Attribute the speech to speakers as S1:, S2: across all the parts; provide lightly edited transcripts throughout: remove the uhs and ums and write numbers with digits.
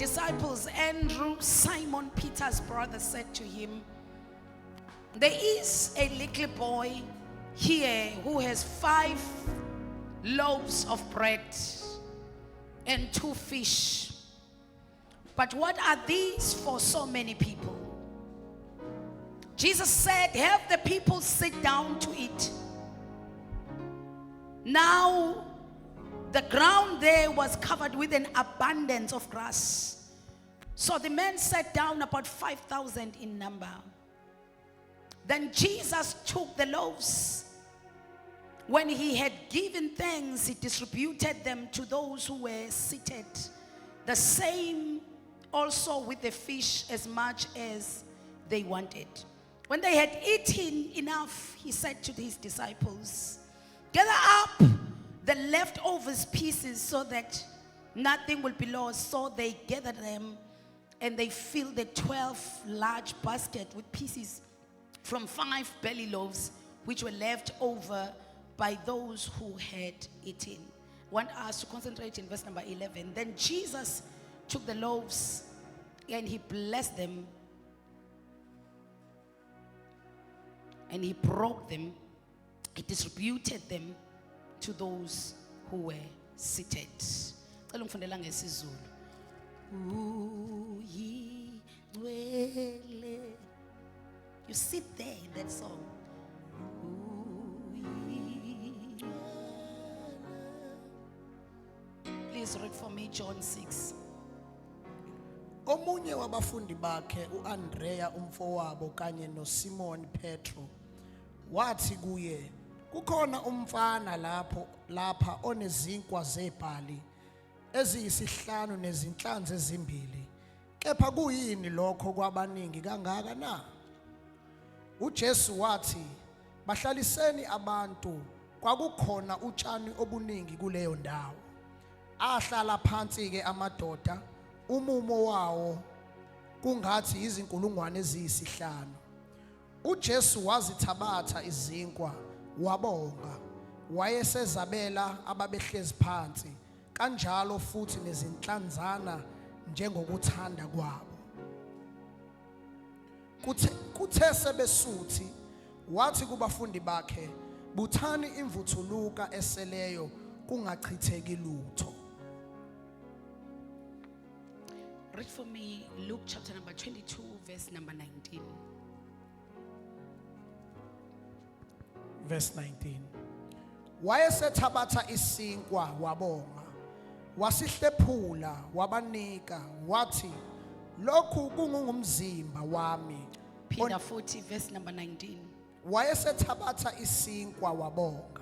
S1: disciples, Andrew, Simon Peter's brother, said to him, there is a little boy here who has 5 loaves of bread and 2 fish. But what are these for so many people? Jesus said, have the people sit down to eat. Now, the ground there was covered with an abundance of grass. So the men sat down, about 5,000 in number. Then Jesus took the loaves. When he had given thanks, he distributed them to those who were seated. The same also with the fish, as much as they wanted. When they had eaten enough, he said to his disciples, gather up the leftovers pieces so that nothing will be lost. So they gathered them, and they filled the 12 large baskets with pieces from 5 belly loaves, which were left over by those who had eaten. I want us to concentrate in verse number 11. Then Jesus took the loaves and he blessed them, and he broke them. He distributed them to those who were seated. You sit there in that song. Please read for me John 6.
S2: Omunye wabafundi bakhe uAndrea umfowabo kanye noSimon Petro wathi kuye, kukhona umfana lapha onezinkwa zebhali eziyisihlanu nezinhlanzi ezimbili. Kepha kuyini lokho kwabaningi kangaka na? uJesu wathi, bahlaliseni abantu. Kwakukhona utshani obuningi kuleyo ndawo. Ahlala phansi ke amadoda, umumo wawo kungathi izinkulungwane eziyisihlanu. uJesu wazithabatha izinkwa, wabonga, wayesezabela ababehlezi phansi, kanjalo futhi nezinhlanzana njengokuthanda kwabo. Kuthe sebesuthi, wathi kubafundi bakhe, buthani imvuthuluka eseleyo kungachitheki lutho.
S1: Read for me Luke chapter number 22, verse number 19.
S2: Verse 19. Wayesethabatha isinkwa wabonga, wasihlephula wabanika, wathi, lokhu kungumzimba wami.
S1: Peter 40, verse number 19.
S2: Wayesethabatha isinkwa wabonga,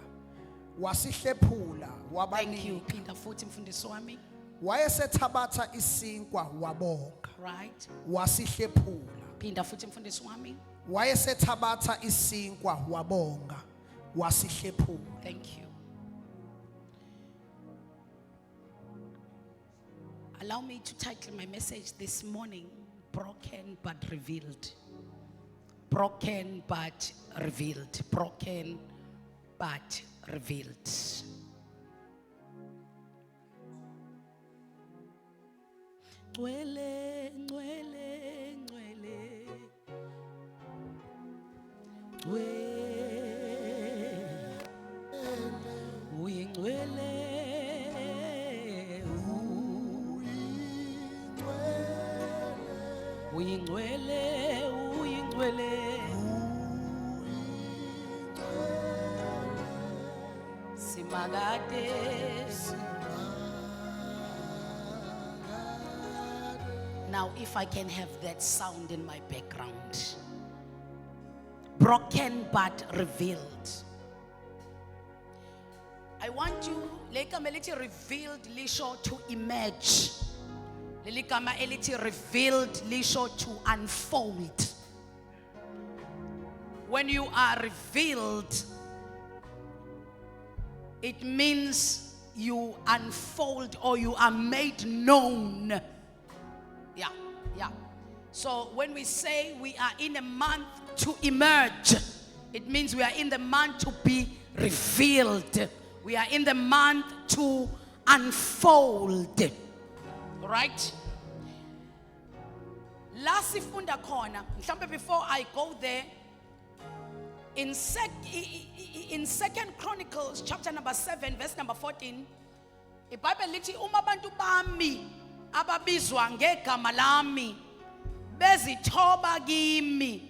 S2: wasihlephula wabanika.
S1: Thank you, Peter 40, mfundisi wami.
S2: Wayesethabatha isinkwa wabonga,
S1: Right.
S2: wasihlephula.
S1: Peter 40, mfundisi wami.
S2: Wayesethabatha isinkwa wabonga, wasihlephula.
S1: Thank you. Allow me to title my message this morning, Broken but Revealed. Broken but revealed. Broken but revealed. Ngcwele, ngcwele, ngcwele. Uyingcwele, uyingcwele, uyingcwele. Simagade. Now, if I can have that sound in my background. Broken but revealed. I want you, lekama elithi revealed lisho to emerge. Lekama elithi revealed lisho to unfold. When you are revealed, it means you unfold or you are made known. Yeah. So when we say we are in a month to emerge, it means we are in the month to be revealed. We are in the month to unfold. Right? la sifunda khona mhlambe before I go there in Second Chronicles chapter number 7 verse number 14 iBhayibheli lithi uma abantu bami ababizwa ngegama lami bezithoba kimi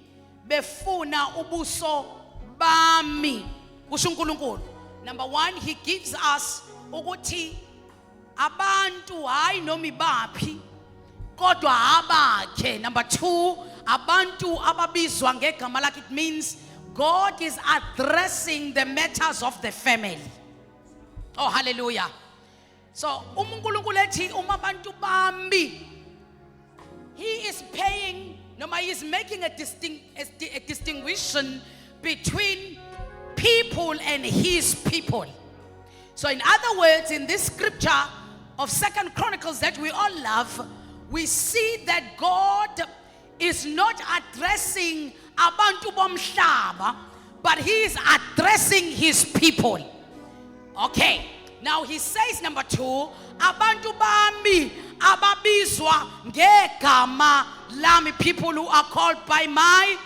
S1: befuna ubuso bami kusho uNkulunkulu. Number 1, he gives us ukuthi abantu hayi noma ibaphi kodwa abakhe. Number 2, abantu ababizwa ngegama lakhe, it means God is addressing the matters of the family. Oh, hallelujah. So uNkulunkulu ethi uma abantu bami, he is paying, noma he is making a distinction between people and his people. So in other words, in this scripture of Second Chronicles that we all love, we see that God is not addressing abantu bomhlaba, but he is addressing his people. Okay, now he says number 2, abantu bami ababizwa ngegama lami, people who are called by my,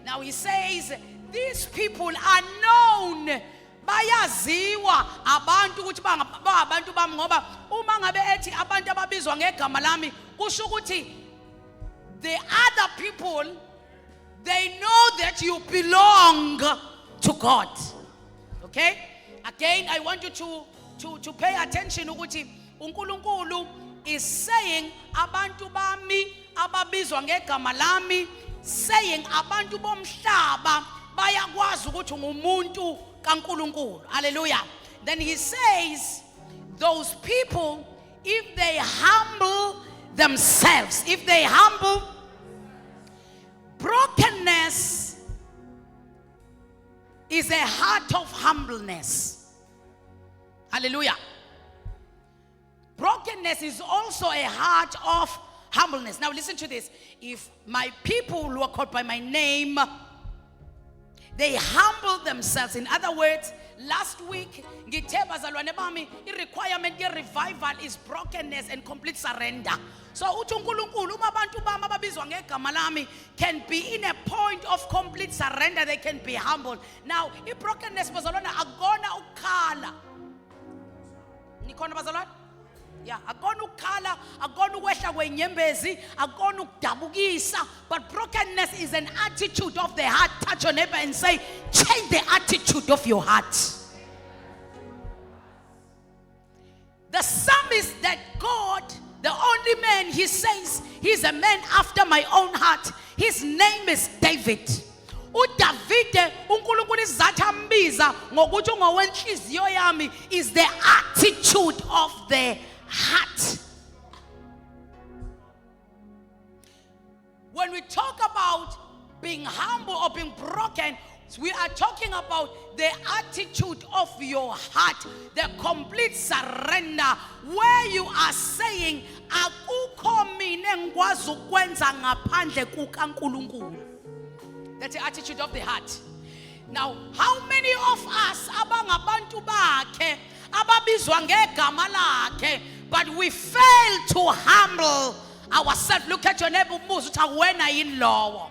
S1: now he says these people are known, bayaziwa abantu ukuthi abantu bami ngoba uma ngabe ethi abantu ababizwa ngegama lami kusho ukuthi the other people, they know that you belong to God. Okay, again I want you to pay attention ukuthi uNkulunkulu is saying abantu bami ababizwa ngegama lami, saying abantu bomhlaba bayakwazi ukuthi ngumuntu kaNkulunkulu. Hallelujah. Then he says those people, if they humble themselves, if they humble, brokenness is a heart of humbleness. Hallelujah. Brokenness is also a heart of humbleness. Now listen to this. If my people who are called by my name, they humble themselves. In other words, last week, the requirement of revival is brokenness and complete surrender. So can be in a point of complete surrender. They can be humble. Now, if brokenness was alone, agona ukala. Nikona bazalwane? Yeah, agona ukala, agona ukwehla kwenyembezi, agona ukudabukisa, but brokenness is an attitude of the heart. Touch your neighbor and say, change the attitude of your heart. The psalmist that God, the only man, he says, he's a man after my own heart. His name is David. uDavide uNkulunkulu izathu ambiza ngokuthi ungowenhliziyo yami is the attitude of the heart. When we talk about being humble or being broken, we are talking about the attitude of your heart, the complete surrender, where you are saying akukho mina engikwazi ukwenza ngaphandle kukaNkulunkulu. That's the attitude of the heart. Now, how many of us abangabantu bakhe ababizwa ngegama lakhe, but we fail to humble ourselves? Look at your neighbor, ubuze uthi awena yini lowo.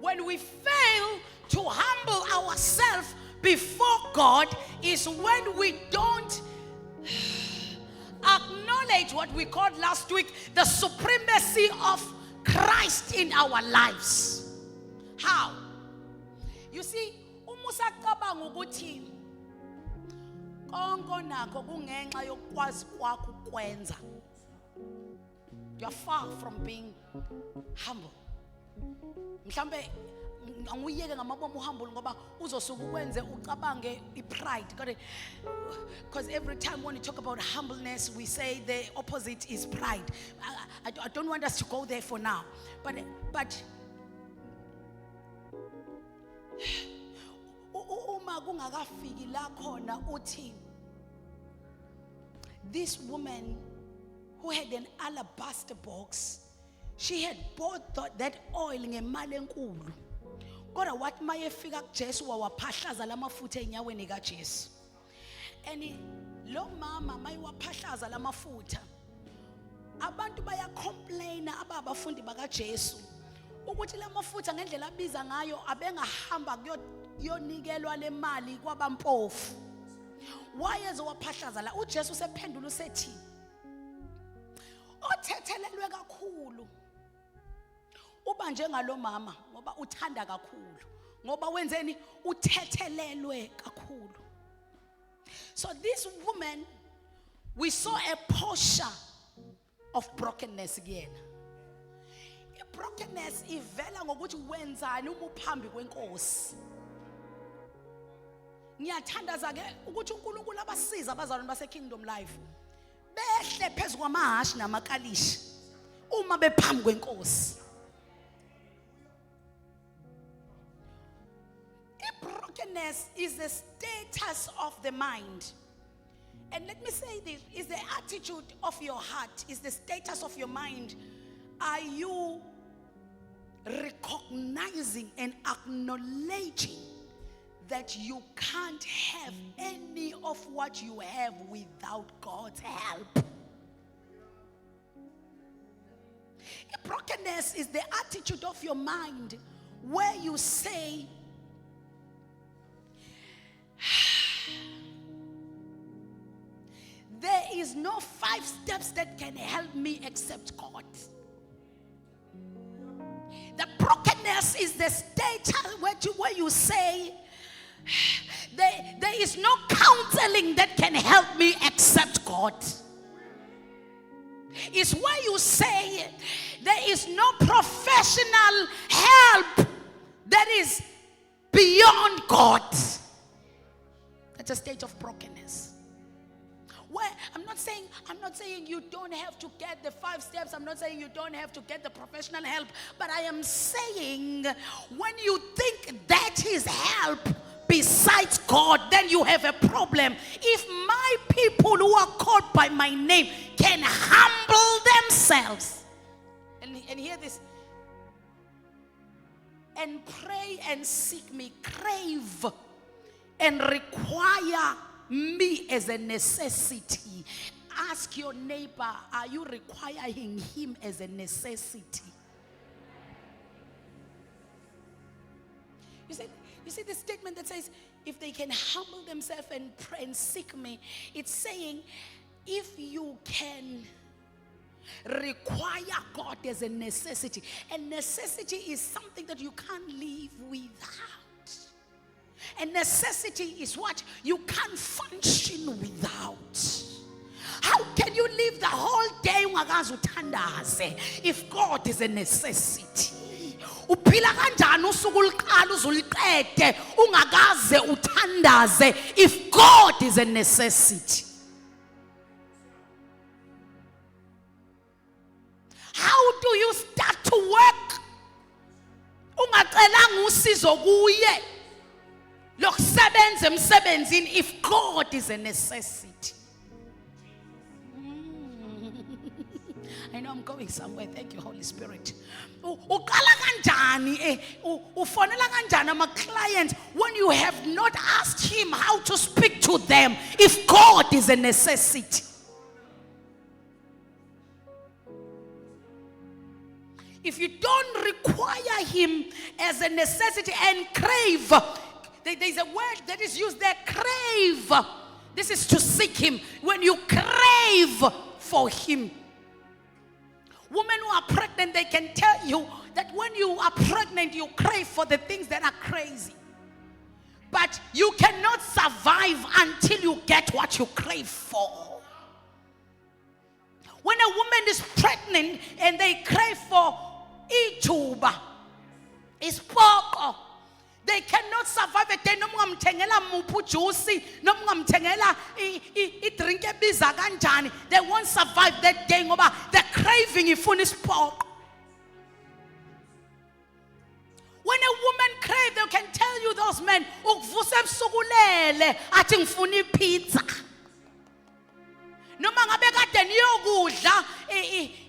S1: When we fail to humble ourselves before God is when we don't acknowledge what we called last week the supremacy of Christ in our lives. How? You see, umusacabanga ukuthi konke nakho kungenxa yokwazi kwakho ukwenza. You are far from being humble. Mhlambe anguyeke ngamabomo humble ngoba uzosuka ukwenze ucabange ipride. Because every time when we talk about humbleness, we say the opposite is pride. I don't want us to go there for now. But uma kungakafiki la khona uthi this woman who had an alabaster box, she had bought that oil ngemali enkulu. Kodwa wathi mayefika kuJesu wawaphahlaza lamafutha enyaweni kaJesu. And lo mama mayiwaphahlaza lamafutha. Abantu baya complain ababafundi baka Jesu ukuthi lamafutha ngendlela abiza ngayo abengahamba kuyonikelwa le mali kwabampofu. Wayezowaphahlaza la uJesu sephendula usethi othethelelwe kakhulu uba njengalo mama ngoba uthanda kakhulu ngoba wenzeni uthethelelwe kakhulu. So this woman, we saw a posture of brokenness again. Brokenness ivela ngokuthi wenzani uma uphambi kwenkosi. Ngiyathandaza ke ukuthi uNkulunkulu abasiza abazalwane base Kingdom Life behle phezulu kwamahashi namakalishi uma bephambi kwenkosi. Brokenness is the status of the mind. And let me say this, is the attitude of your heart, is the status of your mind. Are you recognizing and acknowledging that you can't have any of what you have without God's help? Brokenness is the attitude of your mind where you say, there is no 5 steps that can help me except God. The brokenness is the state where you say, there is no counseling that can help me except God. It's where you say, there is no professional help that is beyond God. That's a state of brokenness. Where I'm not saying you don't have to get the 5 steps. I'm not saying you don't have to get the professional help. But I am saying when you think that is help besides God, then you have a problem. If my people who are called by my name can humble themselves and hear this and pray and seek me, crave and require me as a necessity. Ask your neighbor, are you requiring him as a necessity? You see the statement that says, if they can humble themselves and pray and seek me, it's saying, if you can require God as a necessity. And necessity is something that you can't live without. And necessity is what you can't function without. How can you live the whole day if God is a necessity? Uphila kanjani usuku uluqala uzuliqede ungakaze uthandaze if God is a necessity? How do you start to work ungacelanga usizo kuye lokusebenza emsebenzini if God is a necessity? I know I'm going somewhere. Thank you, Holy Spirit. Uqala kanjani ufonela kanjani ama clients when you have not asked him how to speak to them if God is a necessity? If you don't require him as a necessity and crave, there's a word that is used there, crave. This is to seek him. When you crave for him. Women who are pregnant, they can tell you that when you are pregnant, you crave for the things that are crazy. But you cannot survive until you get what you crave for. When a woman is pregnant and they crave for ituba, ispoko, they cannot survive a day. No mungamthengela muphu juice, no mungamthengela drink ebiza kanjani. They won't survive that day ngoba the craving ifuna ispoko. When a woman craves, they can tell you those men, ukuvusa ebusukulele athi ngifuna ipizza. Noma ngabe kade niyokudla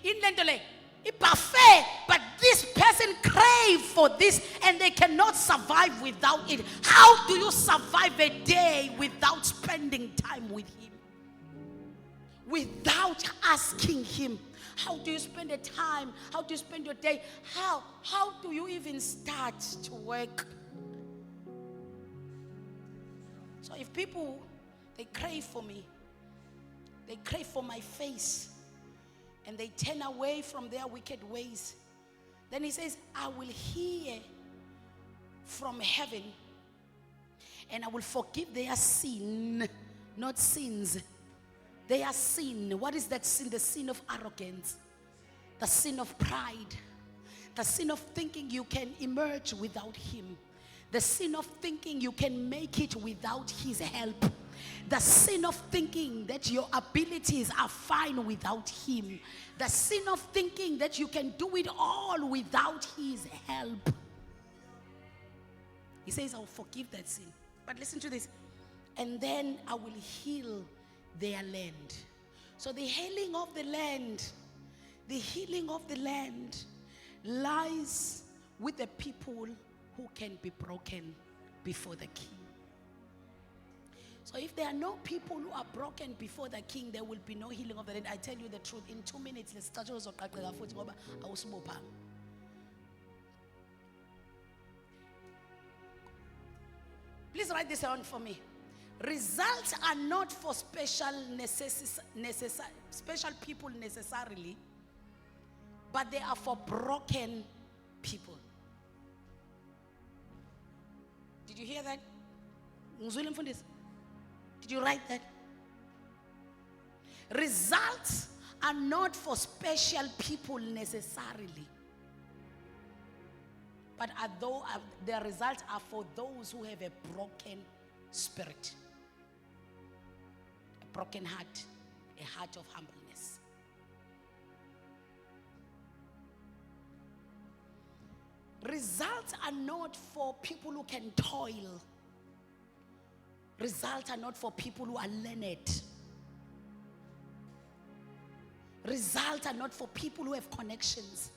S1: inlento le a buffet, but this person crave for this and they cannot survive without it. How do you survive a day without spending time with him? Without asking him? How do you spend the time? How do you spend your day? How do you even start to work? So if people, they crave for me, they crave for my face, and they turn away from their wicked ways, then he says, I will hear from heaven and I will forgive their sin, not sins. Their sin. What is that sin? The sin of arrogance, the sin of pride, the sin of thinking you can emerge without him, the sin of thinking you can make it without his help, the sin of thinking that your abilities are fine without him, the sin of thinking that you can do it all without his help. He says, I'll forgive that sin. But listen to this. And then I will heal their land. So the healing of the land lies with the people who can be broken before the king. So if there are no people who are broken before the king, there will be no healing of the land. I tell you the truth. In 2 minutes, let's start. Please write this down for me. Results are not for special people necessarily, but they are for broken people. Did you hear that? Did you write that? Results are not for special people necessarily, but the results are for those who have a broken spirit, a broken heart, a heart of humbleness. Results are not for people who can toil. Results are not for people who are learned. Results are not for people who have connections.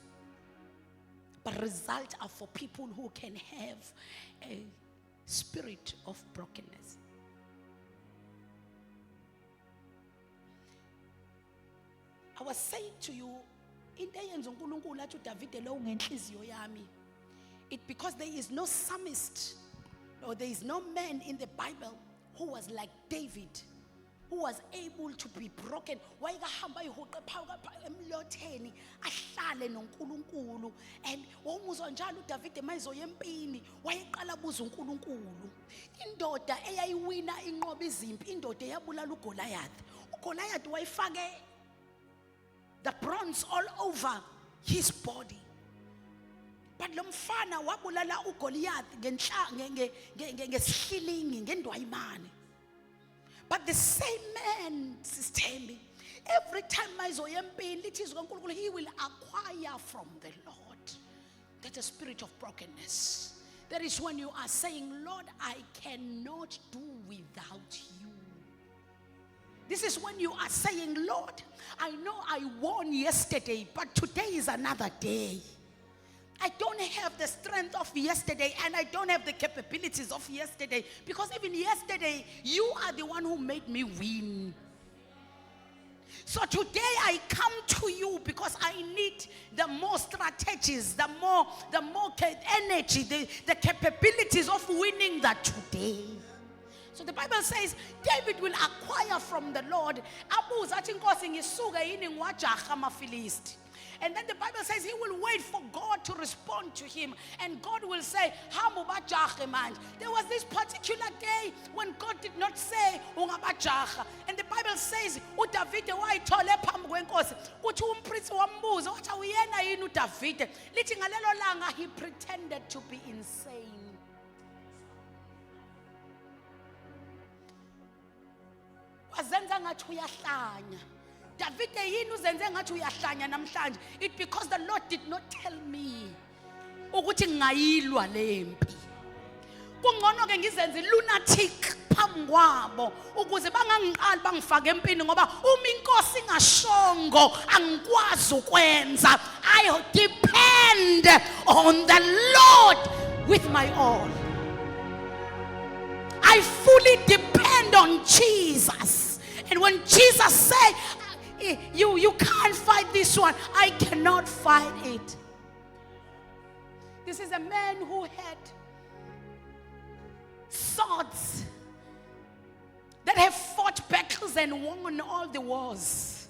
S1: But results are for people who can have a spirit of brokenness. I was saying to you, it's because there is no psalmist or there is no man in the Bible who was like David, who was able to be broken. And wawumuzwa njalo uDavid emayizo yempini wayeqala buza uNkulunkulu. Indoda eyayiwina inqoba izimpi, indoda eyabulala uGoliath. uGoliath wayefake the bronze all over his body. But lo mfana wabulala uGoliath ngesihlilingi ngendwayimane. But the same man, Sister Emmy, every time he will acquire from the Lord that a spirit of brokenness. That is when you are saying, Lord, I cannot do without you. This is when you are saying, Lord, I know I won yesterday, but today is another day. I don't have the strength of yesterday and I don't have the capabilities of yesterday, because even yesterday you are the one who made me win. So today I come to you because I need the more strategies, the more energy, the capabilities of winning that today. So the Bible says David will acquire from the Lord. And then the Bible says he will wait for God to respond to him. And God will say, there was this particular day when God did not say, and the Bible says, he pretended to be insane. David it's because the Lord did not tell me ukuthi ngayilwa lempi. Kungcono ke ngizenze lunatic phambi kwabo ukuze bangangiqali bangifake empini ngoba uma inkosi ingashongo angikwazi ukwenza. I depend on the Lord with my all. I fully depend on Jesus. And when Jesus said, you can't fight this one, I cannot fight it. This is a man who had swords that have fought battles and won all the wars.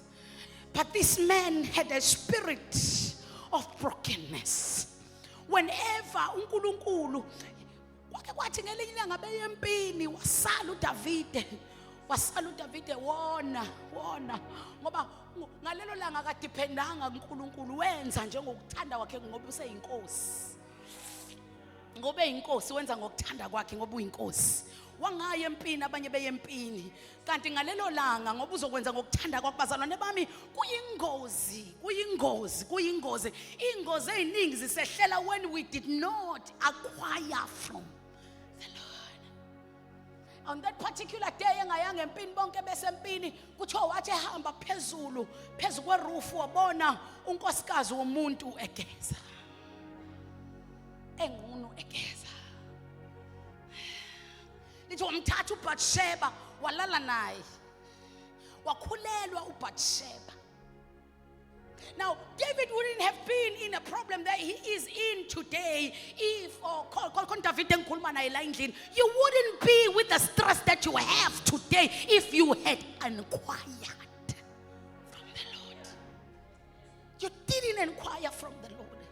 S1: But this man had a spirit of brokenness. Whenever uNkulunkulu wake kwathi ngelinye ilanga beye empini wasala uDavide wona ngoba ngalelo langa akadependanga kuNkulunkulu, wenza njengokuthanda kwakhe ngoba useyinkosi. Ngoba eyinkosi wenza ngokuthanda kwakhe ngoba uyinkosi. Wangaya empini abanye beye empini, kanti ngalelo langa ngoba uzokwenza ngokuthanda kwakhe bazalwane bami kuyingozi. Ingozi eziningi zisehlela when we did not acquire from the Lord. On that particular day engayanga empini bonke besempini kuthiwa wathi ehamba phezu kweroof wabona unkosikazi womuntu egeza. Engunu egeza. Lithi wamthatha uBathsheba walala naye. Wakhulelwa uBathsheba. Now, David wouldn't have been in a problem that he is in today if, you wouldn't be with the stress that you have today if you had inquired from the Lord. You didn't inquire from the Lord.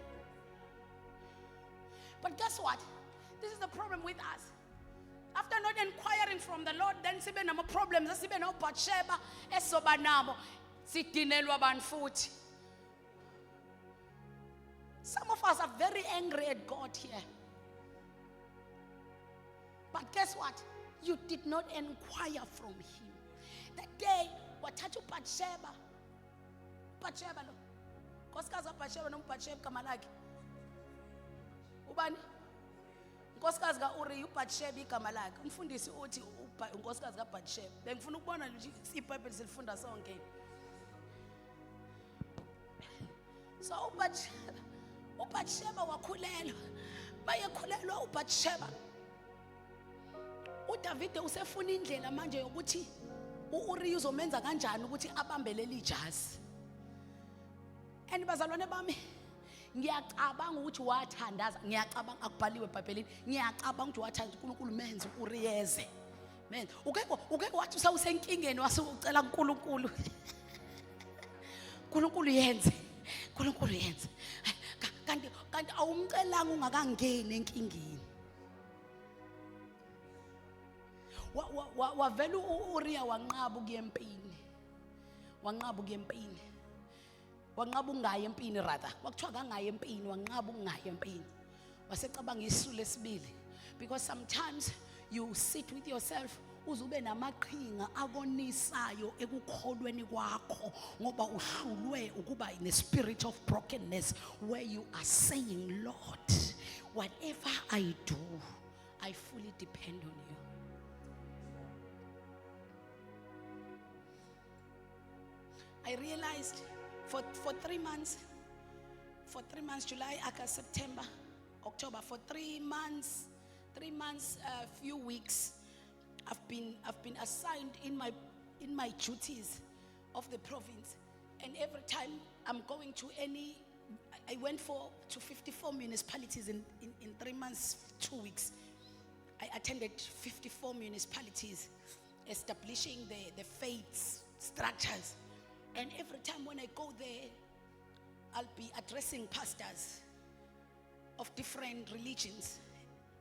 S1: But guess what? This is the problem with us. After not inquiring from the Lord, then sibe nama problems, sibe no Bathsheba esoba nabo sidinelwa banfuthi. Some of us are very angry at God here. But guess what? You did not inquire from him. That day, wathatha uBathsheba. Bathsheba lo. Nkosikazi kaBathsheba noMbathsheba igama lakhe. Ubani? Nkosikazi kaUri uBathsheba igama lakhe. Umfundisi uthi unkosikazi kaBathsheba. Bengifuna ukubona nje iBhayibheli silifunda sonke. So uBathsheba wakhulelwa. Bayekhulelwa uBathsheba. uDavide usefuna indlela manje yokuthi uUri uzomenza kanjani ukuthi abambe leli jazi. And bazalwane bami, ngiyacabanga ukuthi wathandaza, ngiyacabanga akubhaliwe eBhayibhelini, ngiyacabanga ukuthi wathanda uNkulunkulu menze uUri yeze. Men, ukeke wathi usawusenkingeni wasucela uNkulunkulu. uNkulunkulu yenze. uNkulunkulu yenze. Kanti awumcelanga ungakangeni enkingeni. Wavela uUriya wanqaba ukuya empini. Wanqaba ukuya empini. Wanqaba ungaya empini rather. Kwakuthiwa kangaya empini, wanqaba ungaya empini. Wasecabanga isu lesibili. Because sometimes you sit with yourself uzube namaqhinga akonisayo ekukholweni kwakho ngoba uhlulwe ukuba in a spirit of brokenness where you are saying, Lord, whatever I do, I fully depend on you. I realized for 3 months, July, August, September, October, for 3 months, few weeks, I've been assigned in my duties of the province, and every time I'm going to I went to 54 municipalities in 3 months, 2 weeks. I attended 54 municipalities, establishing the faith structures. And every time when I go there, I'll be addressing pastors of different religions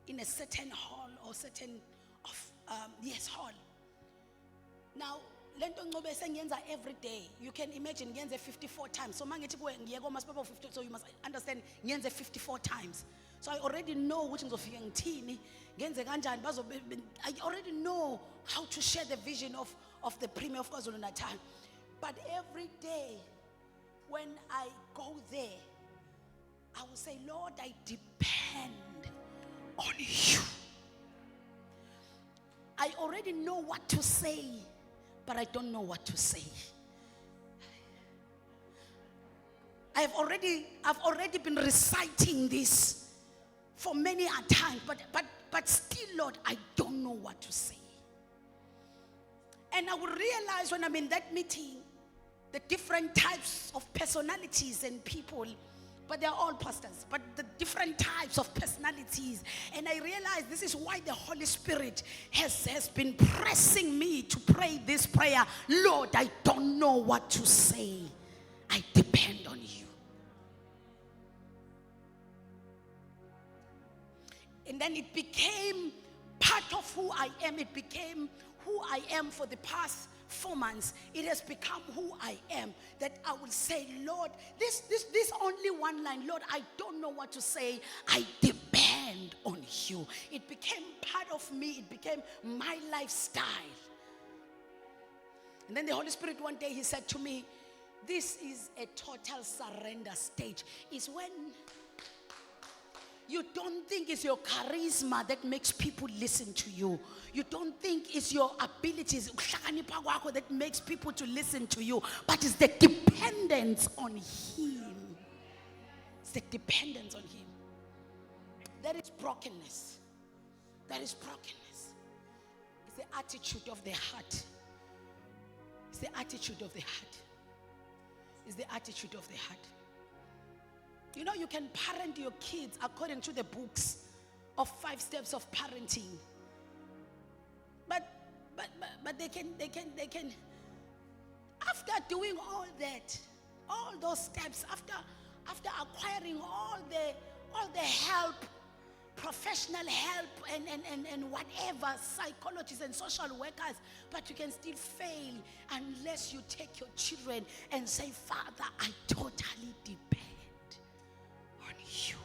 S1: in a certain hall or hall. Now, lento ngcobe sengiyenza every day. You can imagine ngiyenze 54 times. So mangithi kuwe ngiye komasipala 50, so you must understand ngiyenze 54 times. So I already know which ngizofika ngithini, ngenze kanjani I already know how to share the vision of the Premier of KwaZulu-Natal. But every day when I go there, I will say, Lord, I depend on you. I already know what to say, but I don't know what to say. I've already been reciting this for many a time, but still, Lord, I don't know what to say. And I will realize when I'm in that meeting, the different types of personalities and people, but they're all pastors, but the different types of personalities. And I realize this is why the Holy Spirit has been pressing me to pray this prayer. Lord, I don't know what to say. I depend on you. And then it became part of who I am. It became who I am for the past 4 months. It has become who I am. That I will say, Lord, this only one line, Lord, I don't know what to say. I depend on you. It became part of me. It became my lifestyle. And then the Holy Spirit one day, he said to me, this is a total surrender stage. It's when you don't think it's your charisma that makes people listen to you. You don't think it's your abilities that makes people to listen to you. But it's the dependence on Him. It's the dependence on Him. That is brokenness. That is brokenness. It's the attitude of the heart. It's the attitude of the heart. It's the attitude of the heart. You know, you can parent your kids according to the books of 5 steps of parenting. But they can, after doing all that, all those steps, after acquiring all the help, professional help and whatever, psychologists and social workers, but you can still fail unless you take your children and say, Father, I totally depend on you.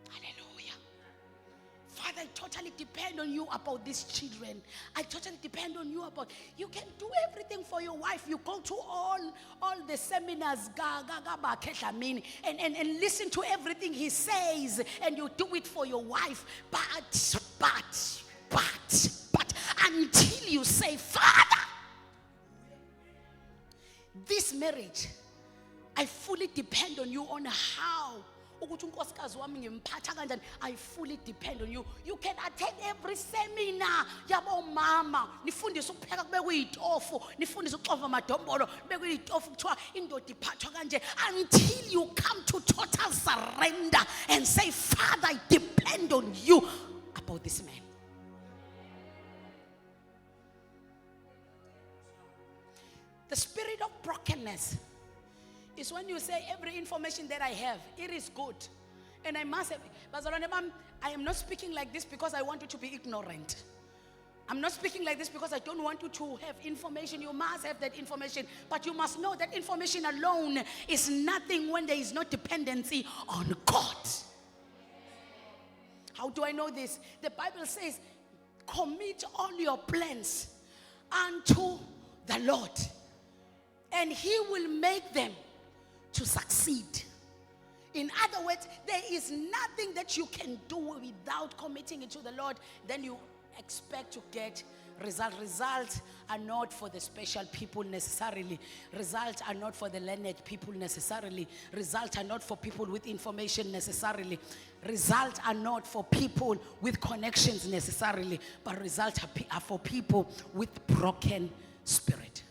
S1: Hallelujah. Father, I totally depend on you about these children. I totally depend on you about, you can do everything for your wife. You go to all the seminars, and listen to everything he says, and you do it for your wife. But until you say, Father, this marriage, I fully depend on you on how. I fully depend on you. You can attend every seminar. Yabo mama, nifundisa ukupheka kube kuyitofu, nifundisa ukuxova amadombolo, kube kuyitofu kuthiwa indoda iphathwa kanje, until you come to total surrender and say, Father, I depend on you about this man. The spirit of brokenness is when you say every information that I have, it is good. And I must have, I am not speaking like this because I want you to be ignorant. I'm not speaking like this because I don't want you to have information. You must have that information. But you must know that information alone is nothing when there is no dependency on God. How do I know this? The Bible says, commit all your plans unto the Lord, and He will make them to succeed. In other words, there is nothing that you can do without committing it to the Lord. Then you expect to get results. Results are not for the special people necessarily. Results are not for the learned people necessarily. Results are not for people with information necessarily. Results are not for people with connections necessarily. But results are for people with broken spirit.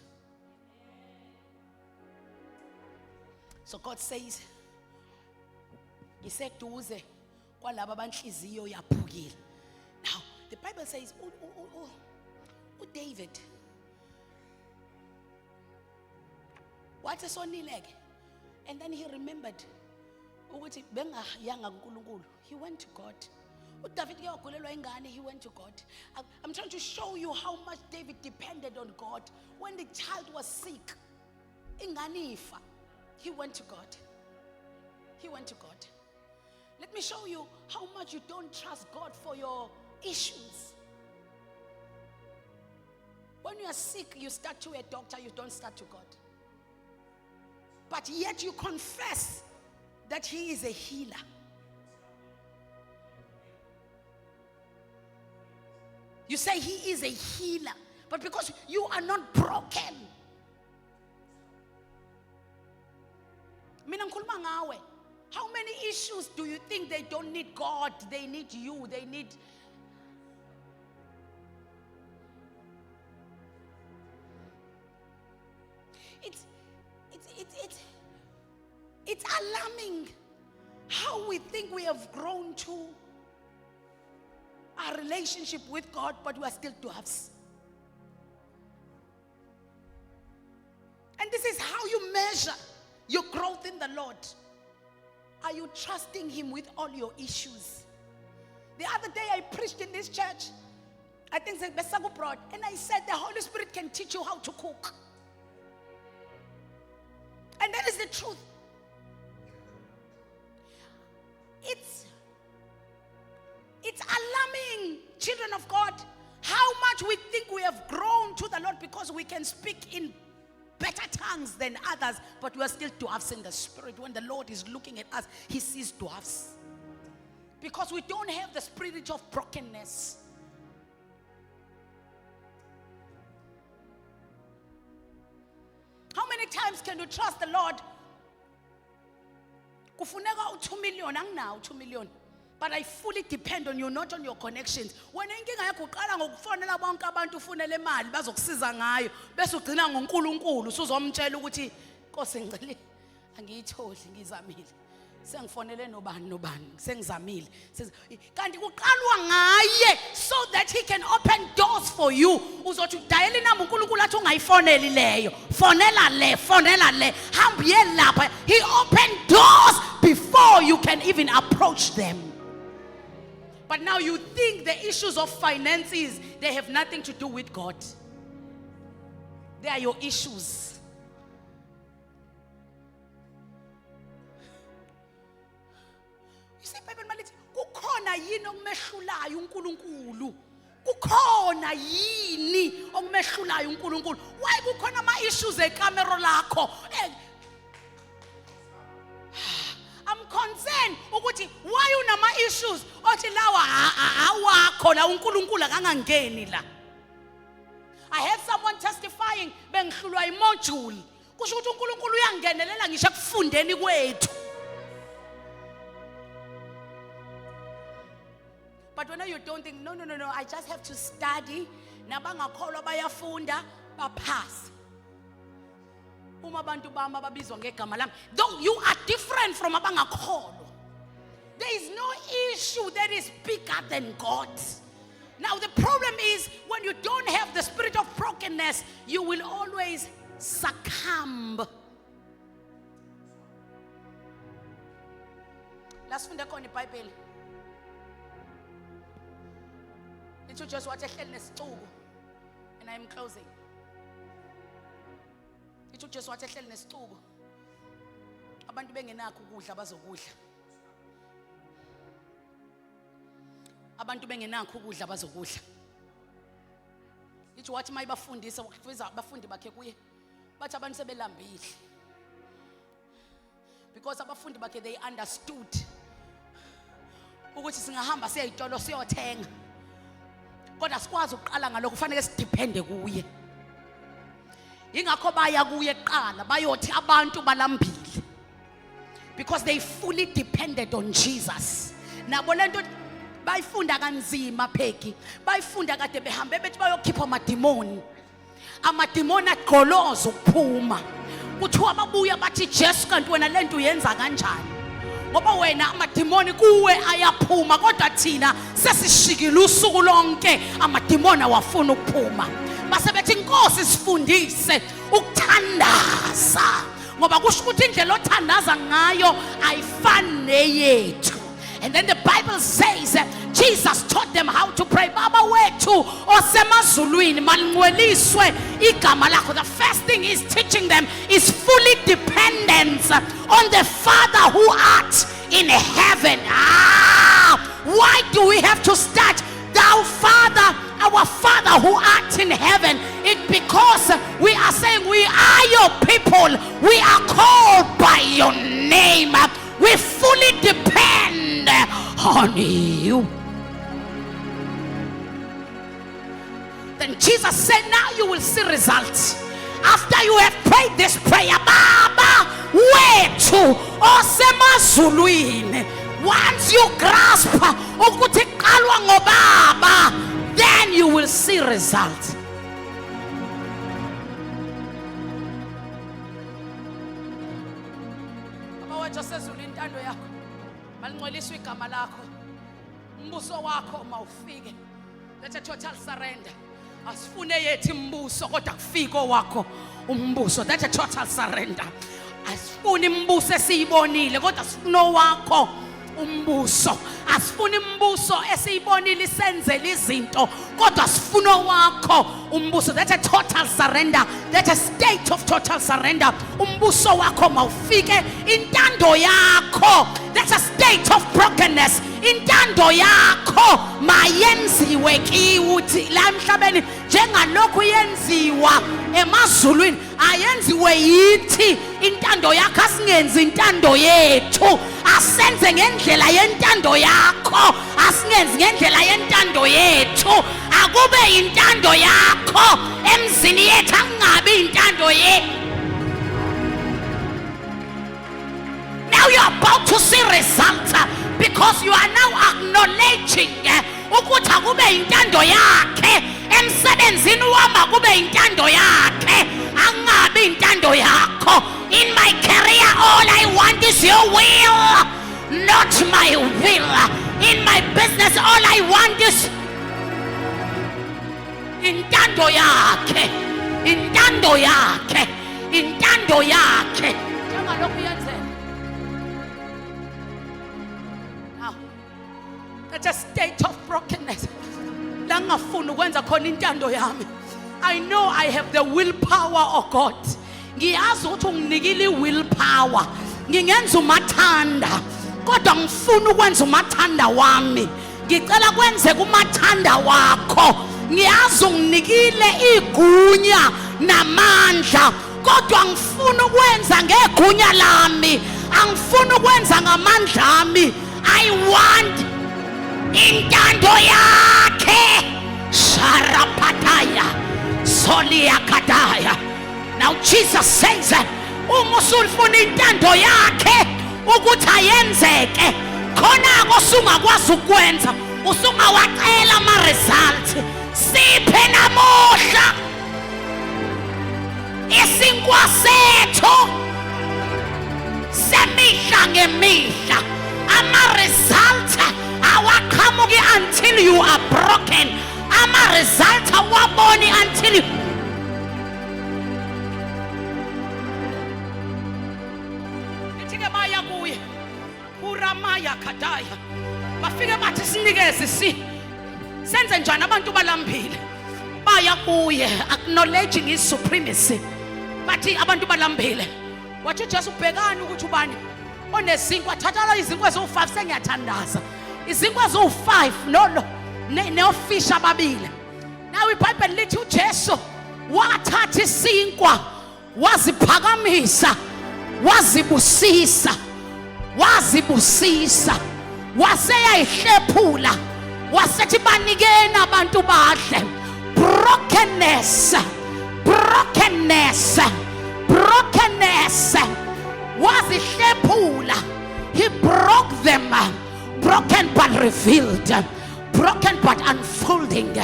S1: So God says, now the Bible says, David, what's a son leg? And then he remembered, he went to God. He went to God. I'm trying to show you how much David depended on God. When the child was sick, he went to God. He went to God. Let me show you how much you don't trust God for your issues. When you are sick, you start to a doctor, you don't start to God. But yet you confess that He is a healer. You say he is a healer, but because you are not broken. Mina ngikhuluma ngawe. How many issues do you think they don't need God? They need you. They need. It's alarming how we think we have grown to our relationship with God, but we are still dwarfs. And this is how you measure your growth in the Lord. Are you trusting Him with all your issues? The other day I preached in this church, I think it's Besago Broad, and I said the Holy Spirit can teach you how to cook. And that is the truth. It's alarming, children of God, how much we think we have grown to the Lord because we can speak in better tongues than others, but we are still dwarfs in the spirit. When the Lord is looking at us, He sees dwarfs. Because we don't have the spirit of brokenness. How many times can you trust the Lord? Kufuneka 2 million, anginawo 2 million. But I fully depend on you, not on your connections. When inkinga yakho uqala ngokufonela bonke abantu ufunele imali bazokusiza ngayo, bese ugcina ngoNkulunkulu usuzomtshela ukuthi Nkosi ngicela angiyitholi ngizamile. Sengifonele nobani sengizamile. Kanti kuqalwa ngaye so that He can open doors for you. Uzothi udayela inamba uNkulunkulu athi ungayifoneli leyo. Fonela le. Hambiye lapha. He opened doors before you can even approach them. But now you think the issues of finances, they have nothing to do with God. They are your issues. You see, Bible malithi kukhona yini okumehlulayo uNkulunkulu? Kukhona yini okumehlulayo uNkulunkulu? Why kukhona ama issues ekamero lakho? I'm concerned ukuthi why unama issues othi lawa awakho la uNkulunkulu akangangeni la. I had someone testifying bengihlulwa imodule. Kusho ukuthi uNkulunkulu uyangenelela ngisho ekufundeni kwethu. But when you don't think no, I just have to study, nabangakholwa bayafunda bapass. Uma abantu bama babizwa ngegama lami, though you are different from abangakholwa. There is no issue that is bigger than God. Now the problem is when you don't have the spirit of brokenness, you will always succumb. Let's funda khona iBhayibheli. Lithu Jesu wathi ehleli nesixuku, and I am closing. Lithu Jesu wathi ehleli nesixuku. Abantu bengenakho ukudla bazokudla. Abantu bengenakho ukudla bazokudla. Lithu wathi mayibafundisa ukufisa abafundi bakhe kuye. Bathi abantu sebelambile. Because abafundi bakhe they understood ukuthi singahamba siya itolo siyothenga. Kodwa sikwazi ukuqala ngalokho kufanele sidepende kuye. Ingakho baya kuye eqala bayothi abantu balambile. Because they fully depended on Jesus. Nabo lento bayifunda kanzima pheki. Bayifunda kade behambe bethi bayokhipha amadimoni. Amadimoni agqoloza ukuphuma. Kuthiwa babuya bathi Jesu kanti wena lento uyenza kanjani? Ngoba wena amadimoni kuwe ayaphuma kodwa thina sesishikile usuku lonke amadimoni awafuna ukuphuma. Base bethi Nkosi sifundise ukuthandaza ngoba kusho ukuthi indlela othandaza ngayo ayifani neyethu. And then the Bible says Jesus taught them how to pray. Baba wethu osemazulwini malingcweliswe igama lakho. The first thing he's teaching them is fully dependence on the Father who art in heaven. Why do we have to start thou Father, our Father who art in heaven? It's because we are saying we are your people. We are called by your name. We fully depend on you. Then Jesus said, now you will see results. After you have prayed this prayer, Baba, wethu osemazulwini. Once you grasp ukuthi qalwa ngobaba, then you will see results. Baba wethu osezulwini, intando yakho malingcoliswe igama lakho. Umbuso wakho mawufike. That's a total surrender. Asifune yethi imbuso kodwa kufike wakho umbuso. That's a total surrender. Asifune imbuso esiyibonile kodwa sifuna wakho umbuso. Asifune imbuso esiyibonile isenzela izinto kodwa sifuna wakho umbuso. That's a total surrender. That's a state of total surrender. Umbuso wakho mawufike, intando yakho. That's a state of brokenness. Intando yakho mayenziwe kithi la emhlabeni njengalokhu yenziwa emazulwini, ayenziwe yithi. Intando yakho asingenzi intando yethu, asenze ngendlela yentando yakho, asingenzi ngendlela yentando yethu. Akube intando yakho emzini yethu, angabi intando yethu. Now you are about to see results because you are now acknowledging ukuthi akube intando yakhe emsebenzini wami, akube intando yakhe, angabi intando yakho. In my career, all I want is your will, not my will. In my business, all I want is intando yakhe, intando yakhe, intando yakhe. Njengalokhu yenzeka. Now, that's a state of brokenness. La ngafuna ukwenza khona intando yami. I know I have the willpower of God. Ngiyazi ukuthi unginikile willpower. Ngingenza umathanda. Kodwa ngifuna ukwenza umathanda wami. Ngicela kwenze kumathanda wakho. Ngiyazi unginikile igunya namandla. Kodwa ngifuna ukwenza ngegunya lami. Angifuna ukwenza ngamandla ami. I want intando yakhe. Sharapataya. Soliakataya. Now Jesus says, umusulfuna intando yakhe ukuthi ayenzeke, khona akosungakwazi ukwenza, usungawacela ama results. Siphe namuhla isinkwa sethu semihla ngemihla. Ama results awaqhamuki until you are broken. Ama results awaboni until you baya kuye uRamaya Kadaya bafike bathi sinikeze senze njani abantu balambile, baya kuye acknowledging his supremacy. Bathi abantu balambile, wathi uJesu ubhekani ukuthi ubani onezinkwa, thatha izinkwa ezo5 sengiyathandaza, izinkwa ezo5 neofisha ababili. Nawe iBhayibheli lithi uJesu wathatha isinkwa waziphakamisa, wazibusisa, waseyayihlephula, wasethi banikeni abantu badle. Brokenness, wazihlephula. He broke them, broken but revealed, broken but unfolding.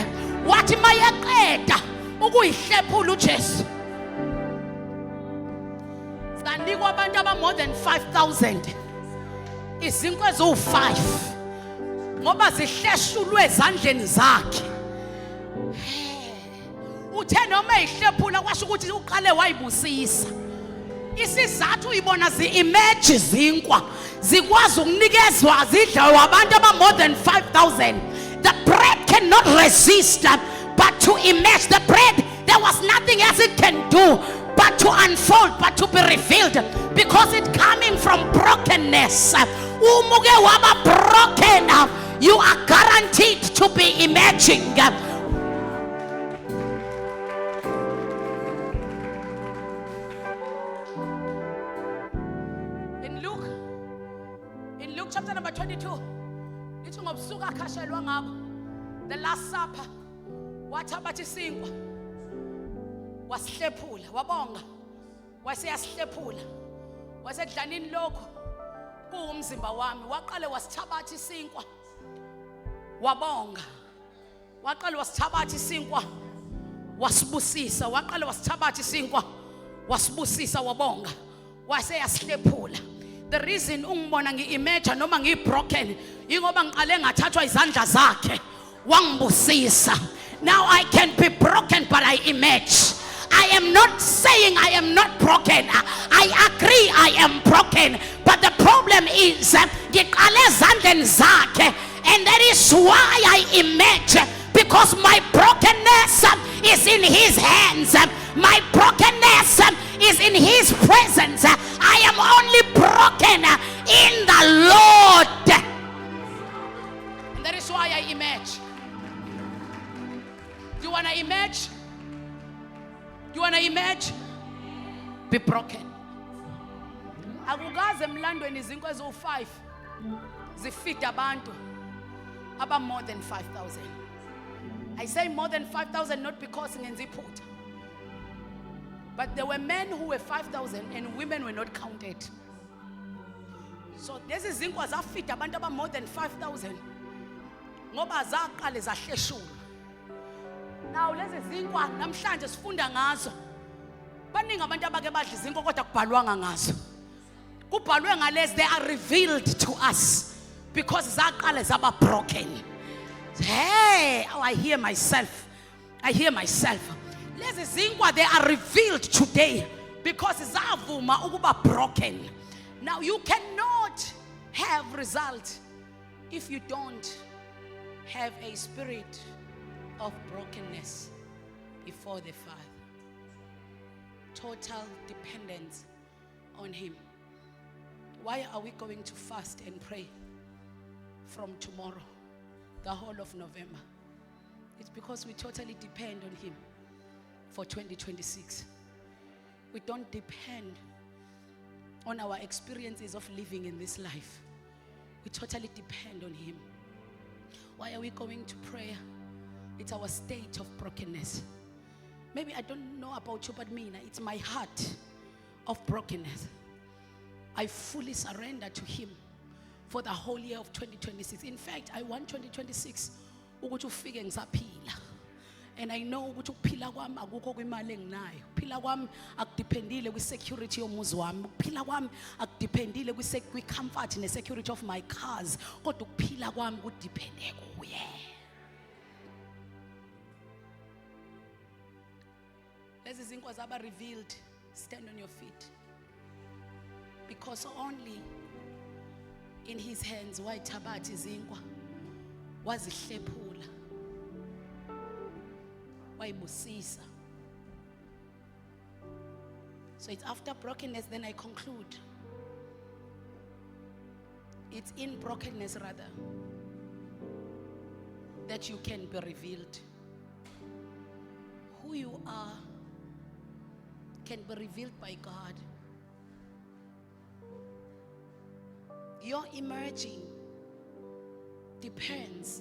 S1: Wathi mayaqeda ukuyihlephula uJesu, kanikwa abantu aba more than 5,000 izinkwa ezo5 ngoba zihleshulwe ezandleni zakhe. Uthe noma ihlephula kwasho ukuthi uqale wayibusisa. Isizathu uyibona zi-emerge izinkwa zikwazi ukunikezwa zidlawe abantu aba more than 5,000. The bread cannot resist but to emerge. The bread, there was nothing else it can do but to unfold, but to be revealed, because it coming from brokenness. Umuke waba broken, you are guaranteed to be emerging. In Luke chapter number 22, the Last Supper, wathabatha isinkwa wasihlephula wabonga waseyasihlephula wasekudlanini lokho kuumzimba wami waqale wasithabatha isinkwa wabonga waqale wasithabatha isinkwa wasibusisa waqale wasithabatha isinkwa wasibusisa wabonga waseyasihlephula. The reason ungibona ngiimagine noma ngibroken ingoba ngiqale ngathathwa izandla zakhe wangibusisa. Now I can be broken but I imagine. I am not saying I am not broken. I agree I am broken. But the problem is ngiqale ezandleni zakhe, and that is why I imagine, because my brokenness is in his hands. My brokenness is in his presence. I am only broken in the Lord. And that is why I imagine. You want to imagine? You want to imagine? Be broken. Akukaze emlandweni izinkwa ezo5 zifida abantu aba more than 5,000. I say more than 5,000 not because ngenza iphutha. But there were men who were 5,000 and women were not counted. So lezi zinkwa zafida abantu aba more than 5,000 ngoba zaqale zahleshula. Now lezi zinkwa namhlanje sifunda ngazo. Baningi abantu abake badla izinkwa kodwa kubhalwanga ngazo. Kubhalwe ngalezi, they are revealed to us because zaqale zaba broken. Hey, oh, I hear myself. I hear myself. Lezi zinkwa, they are revealed today because zavuma ukuba broken. Now you cannot have result if you don't have a spirit of brokenness before the Father. Total dependence on him. Why are we going to fast and pray from tomorrow, the whole of November? It's because we totally depend on him for 2026. We don't depend on our experiences of living in this life. We totally depend on him. Why are we going to prayer? It's our state of brokenness. Maybe I don't know about you, but me, it's my heart of brokenness. I fully surrender to him for the whole year of 2026. In fact, I want 2026 ukuthi ufike ngisaphila. And I know ukuthi ukuphila kwami akukho kwimali enginayo. Ukuphila kwami akudependile kwi-security yomuzi wami. Ukuphila kwami akudependile kwi-comfort ne-security of my cars. Kodwa ukuphila kwami kudepende kuye. Lezi zinkwa zaba revealed. Stand on your feet. Because only in his hands wayithabatha izinkwa wazihlephula wayibusisa. So it's after brokenness, then I conclude. It's in brokenness rather that you can be revealed. Who you are can be revealed by God. Your emerging depends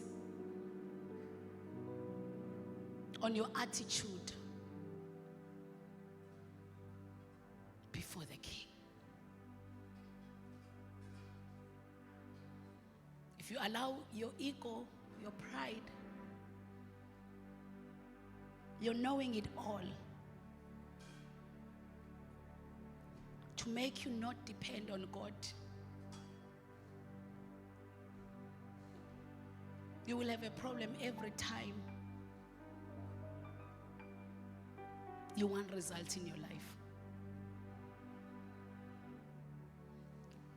S1: on your attitude before the King. If you allow your ego, your pride, your knowing it all to make you not depend on God, you will have a problem every time you want results in your life.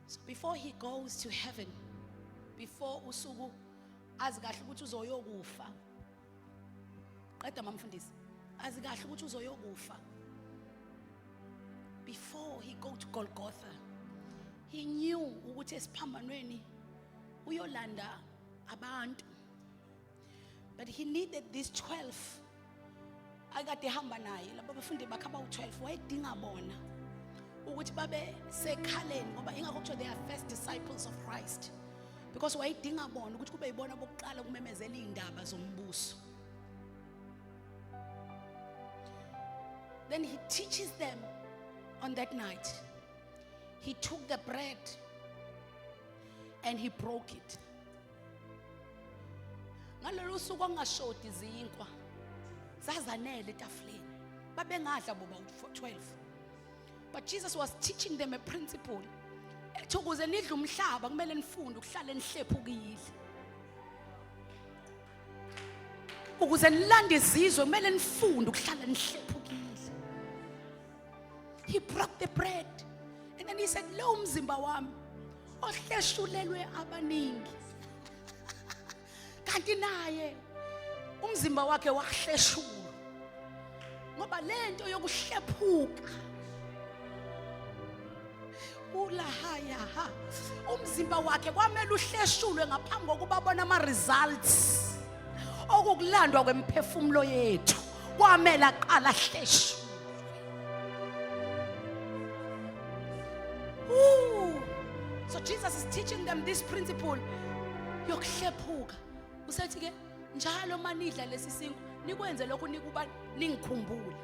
S1: So before he goes to heaven, before usuku azi kahle ukuthi uzoyokufa, qeda mamfundisi, azi kahle ukuthi uzoyokufa, before he go to Golgotha, he knew ukuthi esiphambanweni uyolanda abantu. But he needed these 12. Akade hamba naye laba bafundi bakhe abawu-12 wayedinga bona ukuthi babe sekhaleni ngoba ingakho kuthiwa they are first disciples of Christ, because wayedinga bona ukuthi kube yibona bokuqala kumemezela iy'ndaba zombuso. Then he teaches them on that night. He took the bread and he broke it. Ngalolu suku angashoti izinkwa zazanele etafuleni. Babengadla boba 12. But Jesus was teaching them a principle. Ethi ukuze nidle umhlaba kumele nifunde ukuhlala enihlephukile. Ukuze nilande izizwe kumele nifunde ukuhlala enihlephukile. He broke the bread and then he said, lo umzimba wami ohleshulelwe abaningi. Kanti naye umzimba wakhe wahleshulwa. Ngoba lento yokuhlephuka ulahaya ha umzimba wakhe kwamele uhleshulwe ngaphambi kokuba bona ama results okukulandwa kwemphefumulo yethu kwamele aqala hleshulwe. So Jesus is teaching them this principle yokuhlephuka. Usethi ke njalo manidla lesi sinkwa nikwenze lokhu nikuba ningikhumbule.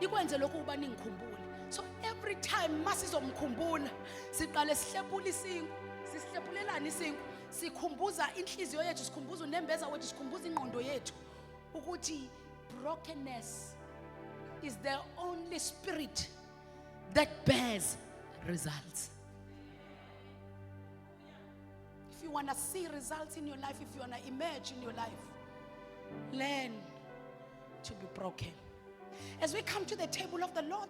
S1: Nikwenze lokhu kuba ningikhumbule. So every time masizomkhumbula siqale sihlephula isinkwa, sisihlephulelana isinkwa, sikhumbuza inhliziyo yethu, sikhumbuza unembeza wethu, sikhumbuza ingqondo yethu ukuthi brokenness is the only spirit that bears results. If you want to see results in your life, if you want to emerge in your life, learn to be broken. As we come to the table of the Lord